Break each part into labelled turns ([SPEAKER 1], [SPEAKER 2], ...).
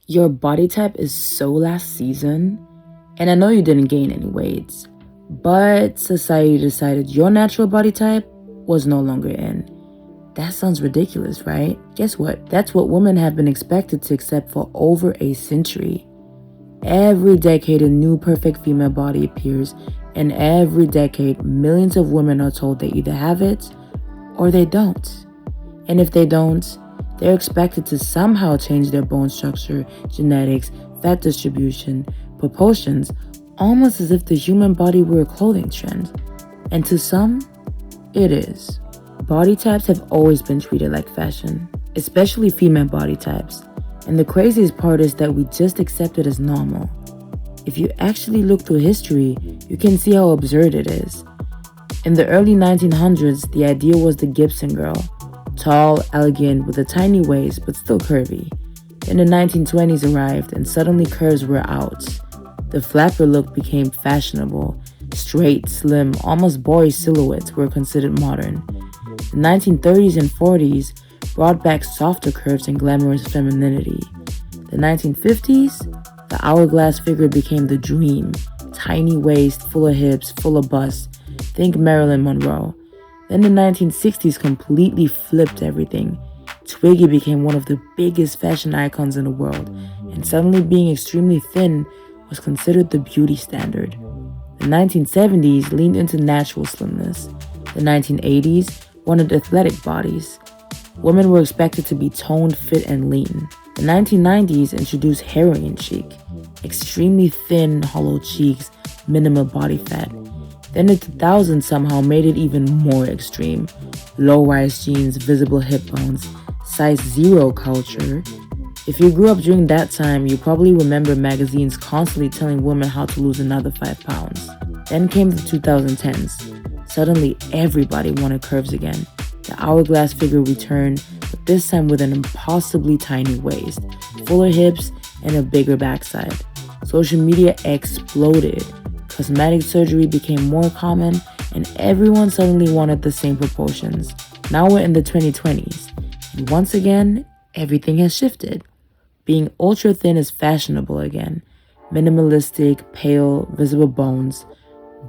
[SPEAKER 1] Your body type is so last season, and I know you didn't gain any weight, but society decided your natural body type was no longer in. That sounds ridiculous, right? Guess what? That's what women have been expected to accept for over a century. Every decade, a new perfect female body appears, and every decade, millions of women are told they either have it or they don't. And if they don't, they're expected to somehow change their bone structure, genetics, fat distribution, proportions, almost as if the human body were a clothing trend. And to some, it is. Body types have always been treated like fashion, especially female body types. And the craziest part is that we just accept it as normal. If you actually look through history, you can see how absurd it is. In the early 1900s, the idea was the Gibson girl. Tall, elegant, with a tiny waist, but still curvy. Then the 1920s arrived, and suddenly curves were out. The flapper look became fashionable. Straight, slim, almost boyish silhouettes were considered modern. The 1930s and 40s brought back softer curves and glamorous femininity. The 1950s, the hourglass figure became the dream. Tiny waist, full of hips, full of bust. Think Marilyn Monroe. Then the 1960s completely flipped everything. Twiggy became one of the biggest fashion icons in the world, and suddenly being extremely thin was considered the beauty standard. The 1970s leaned into natural slimness. The 1980s wanted athletic bodies. Women were expected to be toned, fit, and lean. The 1990s introduced heroin chic, extremely thin, hollow cheeks, minimal body fat. Then the 2000s somehow made it even more extreme. Low-rise jeans, visible hip bones, size zero culture. If you grew up during that time, you probably remember magazines constantly telling women how to lose another 5 pounds. Then came the 2010s. Suddenly, everybody wanted curves again. The hourglass figure returned, but this time with an impossibly tiny waist, fuller hips, and a bigger backside. Social media exploded. Cosmetic surgery became more common, and everyone suddenly wanted the same proportions. Now we're in the 2020s, and once again, everything has shifted. Being ultra thin is fashionable again. Minimalistic, pale, visible bones,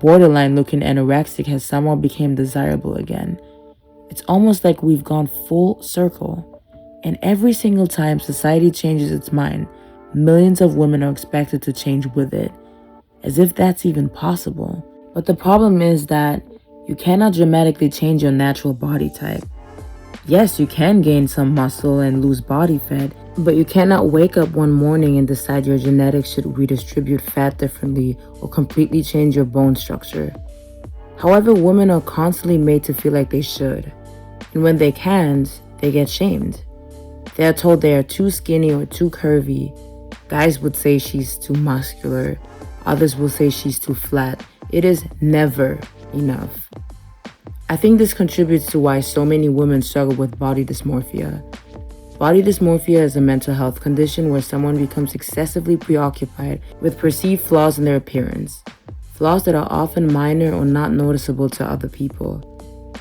[SPEAKER 1] borderline looking anorexic has somehow become desirable again. It's almost like we've gone full circle. And every single time society changes its mind, millions of women are expected to change with it. As if that's even possible. But the problem is that you cannot dramatically change your natural body type. Yes, you can gain some muscle and lose body fat, but you cannot wake up one morning and decide your genetics should redistribute fat differently or completely change your bone structure. However, women are constantly made to feel like they should. And when they can't, they get shamed. They are told they are too skinny or too curvy. Guys would say she's too muscular. Others will say she's too flat. It is never enough. I think this contributes to why so many women struggle with body dysmorphia. Body dysmorphia is a mental health condition where someone becomes excessively preoccupied with perceived flaws in their appearance. Flaws that are often minor or not noticeable to other people.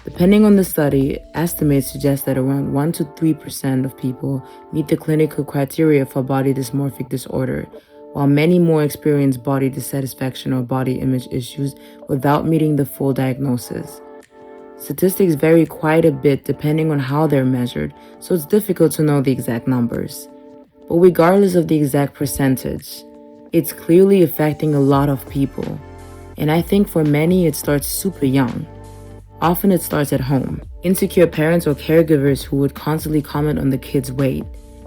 [SPEAKER 1] Depending on the study, estimates suggest that around 1 to 3% of people meet the clinical criteria for body dysmorphic disorder, while many more experience body dissatisfaction or body image issues without meeting the full diagnosis. Statistics vary quite a bit depending on how they're measured, so it's difficult to know the exact numbers. But regardless of the exact percentage, it's clearly affecting a lot of people. And I think for many it starts super young. Often it starts at home. Insecure parents or caregivers who would constantly comment on the kids' weight,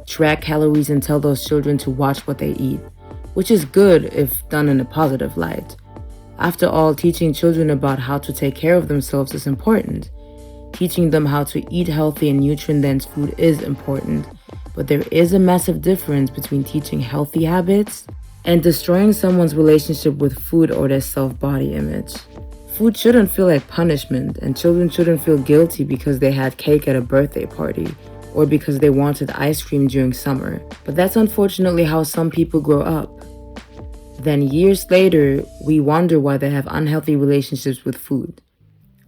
[SPEAKER 1] track calories and tell those children to watch what they eat. Which is good if done in a positive light. After all, teaching children about how to take care of themselves is important. Teaching them how to eat healthy and nutrient-dense food is important, but there is a massive difference between teaching healthy habits and destroying someone's relationship with food or their self-body image. Food shouldn't feel like punishment, and children shouldn't feel guilty because they had cake at a birthday party or because they wanted ice cream during summer. But that's unfortunately how some people grow up. Then years later, we wonder why they have unhealthy relationships with food,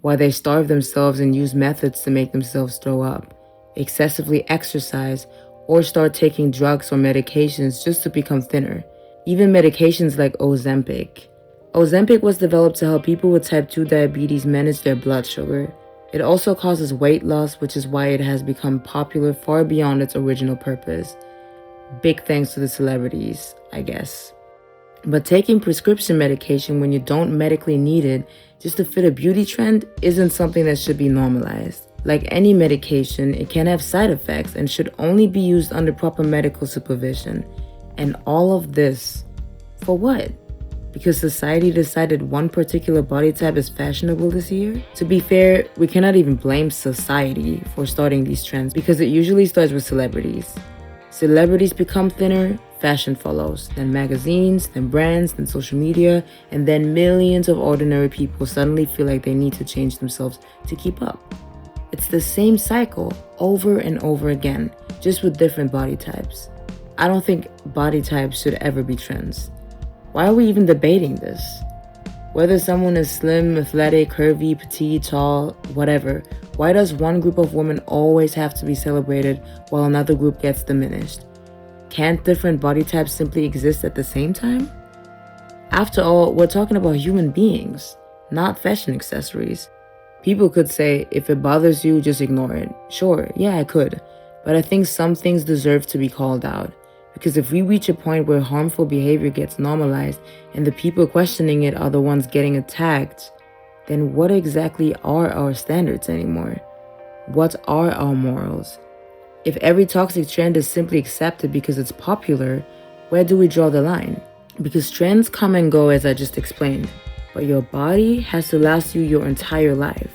[SPEAKER 1] why they starve themselves and use methods to make themselves throw up, excessively exercise, or start taking drugs or medications just to become thinner. Even medications like Ozempic. Ozempic was developed to help people with type 2 diabetes manage their blood sugar. It also causes weight loss, which is why it has become popular far beyond its original purpose. Big thanks to the celebrities, I guess. But taking prescription medication when you don't medically need it just to fit a beauty trend isn't something that should be normalized. Like any medication, it can have side effects and should only be used under proper medical supervision. And all of this, for what? Because society decided one particular body type is fashionable this year? To be fair, we cannot even blame society for starting these trends because it usually starts with celebrities. Celebrities become thinner, fashion follows, then magazines, then brands, then social media, and then millions of ordinary people suddenly feel like they need to change themselves to keep up. It's the same cycle over and over again, just with different body types. I don't think body types should ever be trends. Why are we even debating this? Whether someone is slim, athletic, curvy, petite, tall, whatever, why does one group of women always have to be celebrated while another group gets diminished? Can't different body types simply exist at the same time? After all, we're talking about human beings, not fashion accessories. People could say, if it bothers you, just ignore it. Sure, yeah, I could. But I think some things deserve to be called out. Because if we reach a point where harmful behavior gets normalized and the people questioning it are the ones getting attacked, then what exactly are our standards anymore? What are our morals? If every toxic trend is simply accepted because it's popular, where do we draw the line? Because trends come and go as I just explained, but your body has to last you your entire life.